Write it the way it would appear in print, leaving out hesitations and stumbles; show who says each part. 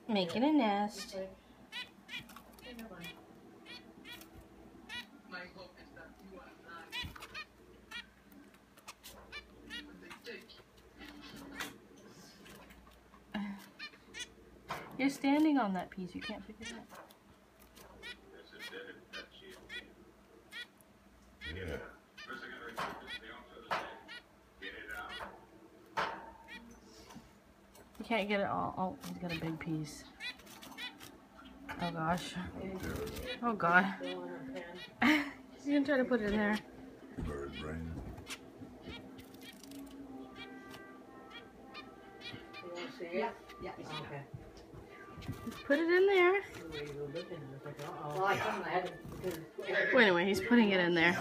Speaker 1: Making a nest. You're standing on that piece. You can't pick it up.
Speaker 2: Yeah.
Speaker 1: You can't get it all. Oh, he's got a big piece. Oh gosh. Oh god. He's gonna try to put it in there.
Speaker 2: Bird brain.
Speaker 3: You want to see it? Yeah. Okay.
Speaker 1: Put it in there.
Speaker 3: Well, I couldn't. I had to.
Speaker 1: Well, anyway, he's putting it in there.